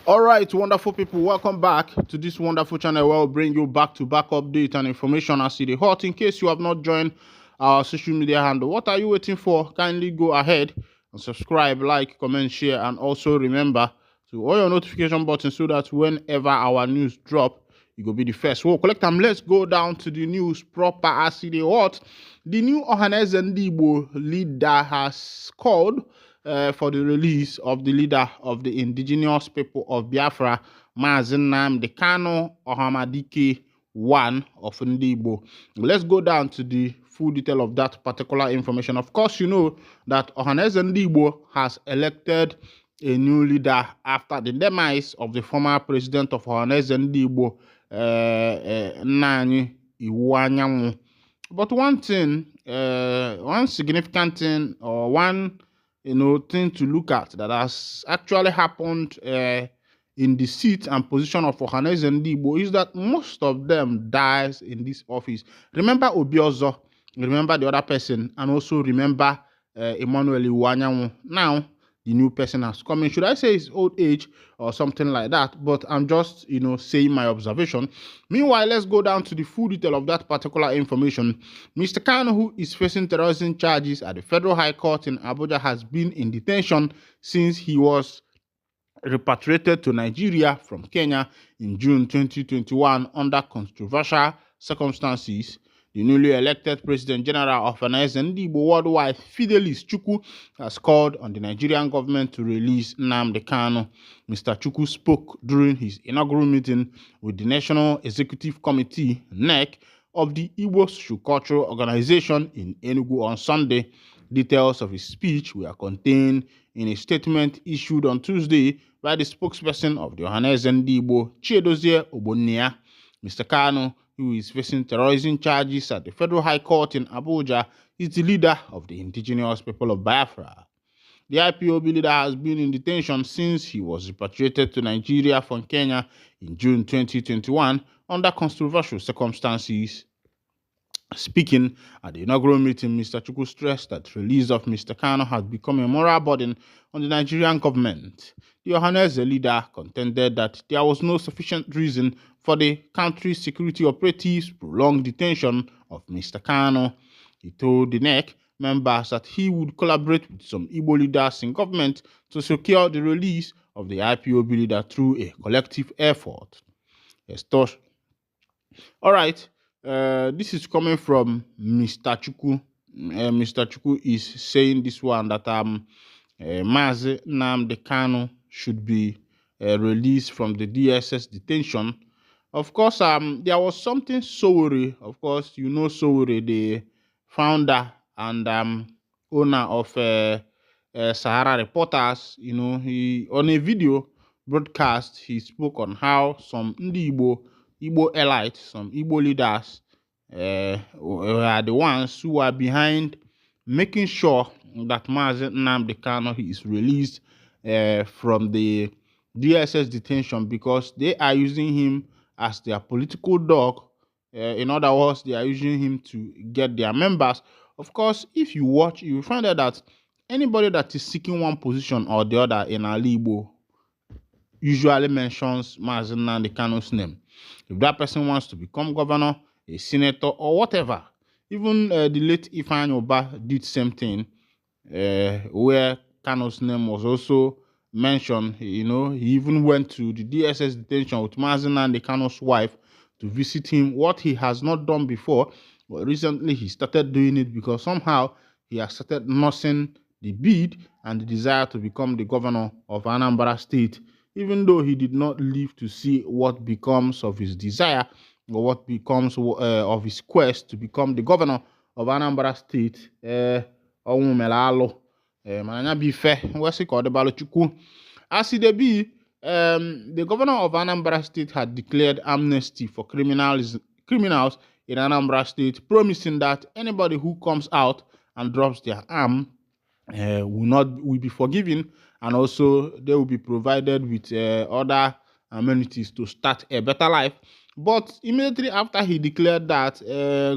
All right, wonderful people, welcome back to this wonderful channel where we'll bring you back-to-back update and information as it is hot. In case you have not joined our social media handle, what are you waiting for? Kindly go ahead and subscribe, like, comment, share, and also remember to on your notification button so that whenever our news drop, you will be the first. Well, collect them. Let's go down to the news proper as it is hot. The new Ohaneze Ndigbo leader has called for the release of the leader of the indigenous people of Biafra, Mazi Nnamdi Kanu Ohamadike one of Ndigbo. Let's go down to the full detail of that particular information. Of course, you know that Ohaneze Ndigbo has elected a new leader after the demise of the former president of Ohaneze Ndigbo, Nani Iwuanyanwu. But one thing, one significant thing, or one thing to look at that has actually happened in the seat and position of Ohaneze Ndigbo is that most of them dies in this office. Remember Obiozo, remember the other person, and also remember Emmanuel Iwuanyanwu. Now the new person has come in. Should I say it's old age or something like that? But I'm just, saying my observation. Meanwhile, let's go down to the full detail of that particular information. Mr. Kanu, who is facing terrorism charges at the Federal High Court in Abuja, has been in detention since he was repatriated to Nigeria from Kenya in June 2021 under controversial circumstances. The newly elected President General of Ohaneze Ndigbo Worldwide, Fidelis Chukwu, has called on the Nigerian government to release Nnamdi Kanu. Mr. Chukwu spoke during his inaugural meeting with the National Executive Committee, NEC, of the Igbo Social-Cultural Organization in Enugu on Sunday. Details of his speech were contained in a statement issued on Tuesday by the spokesperson of the Ohaneze Ndigbo, Chiedozie Ogbonnia. Mr. Kanu, who is facing terrorism charges at the Federal High Court in Abuja, is the leader of the indigenous people of Biafra. The IPOB leader has been in detention since he was repatriated to Nigeria from Kenya in June 2021 under controversial circumstances. Speaking at the inaugural meeting, Mr. Chukwu stressed that the release of Mr. Kanu has become a moral burden on the Nigerian government. The Ohaneze leader contended that there was no sufficient reason for the country's security operatives' prolonged detention of Mr. Kanu. He told the NEC members that he would collaborate with some Igbo leaders in government to secure the release of the IPOB leader through a collective effort. All right. This is coming from Mr. Chukwu. Mr. Chukwu is saying this one that Mazi Nnamdi Kanu should be released from the DSS detention. Of course, there was something Sowore. Of course, you know Sowore, the founder and owner of Sahara Reporters. He on a video broadcast, he spoke on how some Igbo elites, some Igbo leaders were the ones who are behind making sure that Mazi Nnamdi Kanu is released from the DSS detention because they are using him as their political dog. In other words, they are using him to get their members. Of course, if you watch, you will find out that anybody that is seeking one position or the other in Igbo usually mentions Mazi Nnamdi Kanu's name. If that person wants to become governor, a senator, or whatever, even the late Ifeanyi Oba did same thing, where Kanu's name was also mentioned. He even went to the DSS detention with Mazi Nnamdi Kanu's wife to visit him, what he has not done before, but recently he started doing it because somehow he has started nursing the bid and the desire to become the governor of Anambra State, even though he did not live to see what becomes of his desire or what becomes of his quest to become the governor of Anambra State. As it be, the governor of Anambra State had declared amnesty for criminals in Anambra State, promising that anybody who comes out and drops their arm will be forgiven, and also they will be provided with other amenities to start a better life. But immediately after he declared that,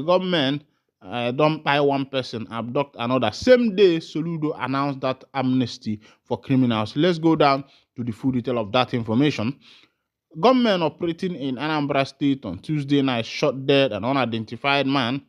government don't buy one person, abduct another. Same day, Soludo announced that amnesty for criminals. Let's go down to the full detail of that information. Gunmen operating in Anambra State on Tuesday night shot dead an unidentified man,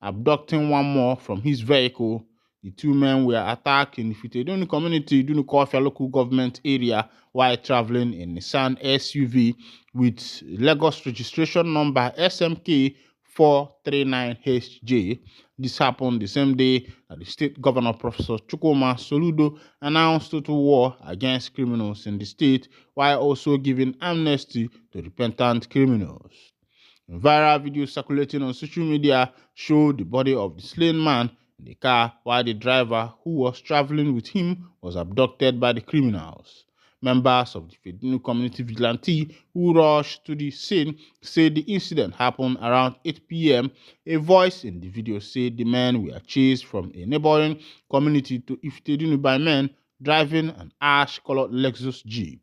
abducting one more from his vehicle. The two men were attacked in the Fiteduni community, Dunukofia local government area, while traveling in Nissan SUV with Lagos registration number SMK 439HJ. This happened the same day that the state governor, Professor Chukwuma Soludo, announced total war against criminals in the state while also giving amnesty to repentant criminals. A viral video circulating on social media showed the body of the slain man in the car while the driver, who was traveling with him, was abducted by the criminals. Members of the Fedinu community vigilante who rushed to the scene said the incident happened around 8 p.m. A voice in the video said the men were chased from a neighboring community to Ifitedunu by men driving an ash-colored Lexus Jeep.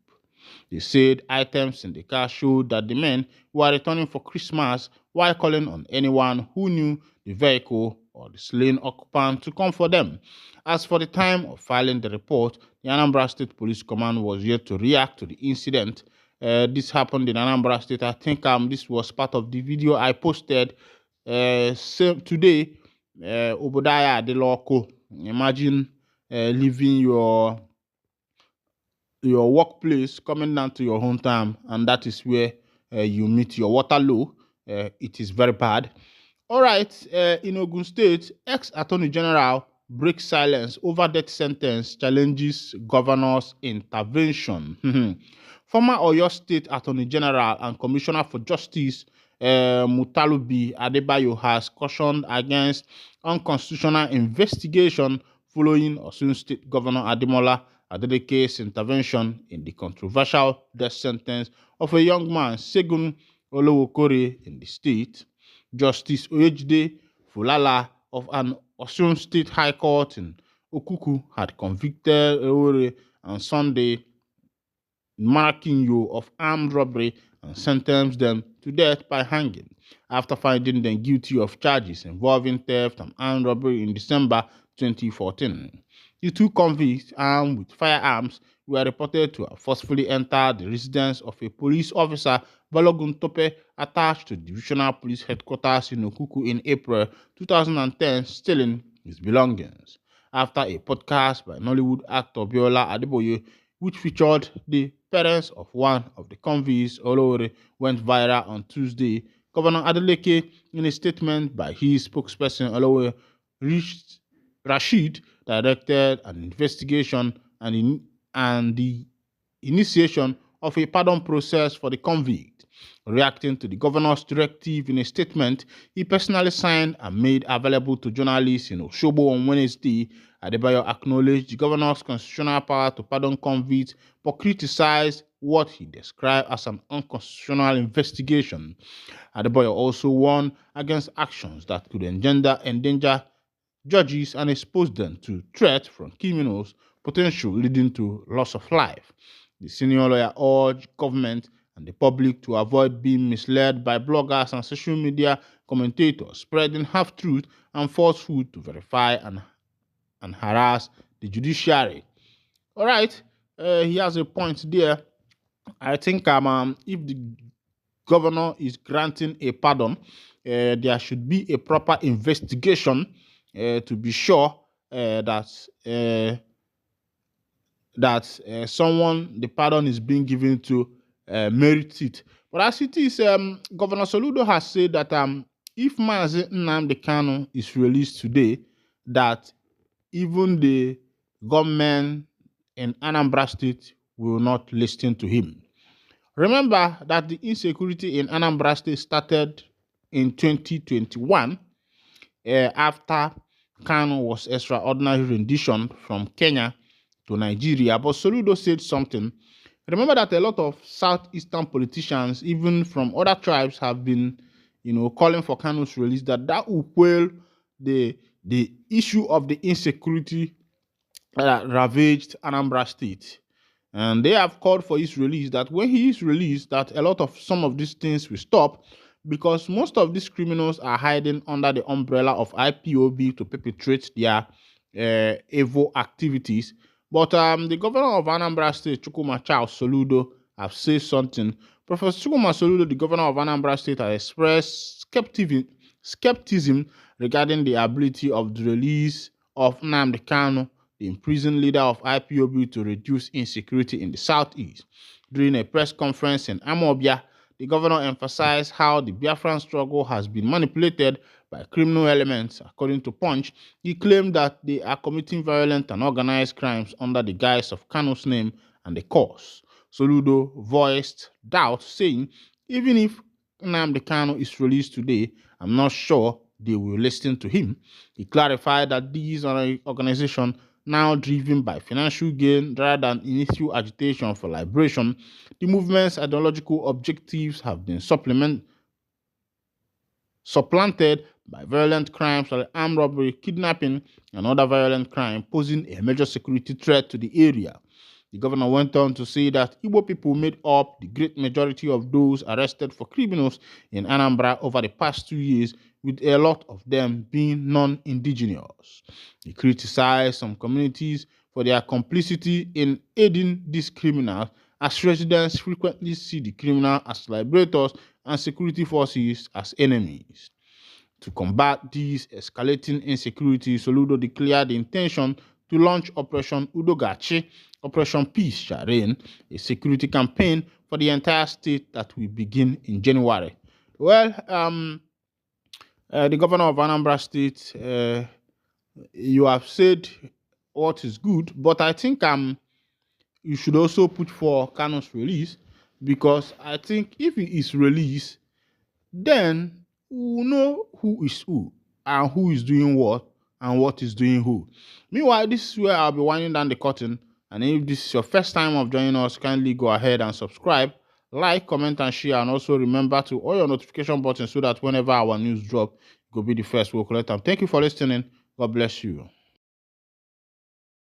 They said items in the car showed that the men were returning for Christmas while calling on anyone who knew the vehicle or the slain occupant to come for them. As for the time of filing the report, the Anambra State Police Command was yet to react to the incident. This happened in Anambra State. I think this was part of the video I posted today. Obadiah Adeloko. Imagine leaving your workplace, coming down to your hometown, and that is where you meet your Waterloo. It is very bad. All right, in Ogun State, ex-Attorney General breaks silence over death sentence, challenges governor's intervention. Former Oyo State Attorney General and Commissioner for Justice Mutalubi Adebayo has cautioned against unconstitutional investigation following Osun State Governor Ademola Adelike's intervention in the controversial death sentence of a young man, Segun Olowokore, in the state. Justice Oyejide Fulala of an Osun State High Court in Okuku had convicted Olowokore on Sunday Marakinyo of armed robbery and sentenced them to death by hanging after finding them guilty of charges involving theft and armed robbery in December 2014. The two convicts, armed with firearms, were reported to have forcefully entered the residence of a police officer, Balogun Tope, attached to Divisional Police Headquarters in Okuku in April 2010, stealing his belongings. After a podcast by Nollywood actor Biola Adeboye, which featured the parents of one of the convicts, Olore, went viral on Tuesday, Governor Adeleke, in a statement by his spokesperson, Olore Rashid, directed an investigation and the initiation of a pardon process for the convict. Reacting to the governor's directive in a statement he personally signed and made available to journalists in Oshobo on Wednesday, Adebayo acknowledged the governor's constitutional power to pardon convicts, but criticized what he described as an unconstitutional investigation. Adebayo also warned against actions that could endanger judges and expose them to threats from criminals, potential leading to loss of life. The senior lawyer urged government and the public to avoid being misled by bloggers and social media commentators spreading half-truth and falsehood to verify and harass the judiciary. All right, he has a point there. I think if the governor is granting a pardon, there should be a proper investigation to be sure that someone the pardon is being given to merit it. But as it is, Governor Soludo has said that if Mazi Nnamdi Kanu is released today, that even the government in Anambra State will not listen to him. Remember that the insecurity in Anambra State started in 2021 after Kanu was extraordinary rendition from Kenya to Nigeria. But Soludo said something. Remember that a lot of southeastern politicians, even from other tribes, have been, calling for Kanu's release. That will quell the issue of the insecurity that ravaged Anambra State. And they have called for his release. That when he is released, that a lot of some of these things will stop. because most of these criminals are hiding under the umbrella of IPOB to perpetrate their evil activities. But the governor of Anambra State, Chukwuma Charles Soludo, have said something. Professor Chukwuma Soludo, the governor of Anambra State, has expressed skepticism regarding the ability of the release of Nnamdi Kanu, the imprisoned leader of IPOB, to reduce insecurity in the southeast. During a press conference in Amobia, the governor emphasized how the Biafran struggle has been manipulated by criminal elements. According to Punch, he claimed that they are committing violent and organized crimes under the guise of Kanu's name and the cause. Soludo voiced doubt, saying, even if Nnamdi Kanu is released today, I'm not sure they will listen to him. He clarified that these organizations, now driven by financial gain rather than initial agitation for liberation, the movement's ideological objectives have been supplanted by violent crimes like armed robbery, kidnapping, and other violent crime, posing a major security threat to the area. The governor went on to say that Igbo people made up the great majority of those arrested for criminals in Anambra over the past 2 years, with a lot of them being non-indigenous. He criticized some communities for their complicity in aiding these criminals, as residents frequently see the criminals as liberators and security forces as enemies. To combat these escalating insecurity, Soludo declared the intention to launch Operation Udogachi, Operation Peace Shall Reign, a security campaign for the entire state that will begin in January. Well, the governor of Anambra State, you have said what is good, but I think you should also put for Kanu's release, because I think if he is released, then we will know who is who and who is doing what and what is doing who. Meanwhile, this is where I'll be winding down the curtain. And if this is your first time of joining us, kindly go ahead and subscribe, like, comment, and share. And also remember to on your notification button so that whenever our news drop, you'll be the first we'll collect them. Thank you for listening. God bless you.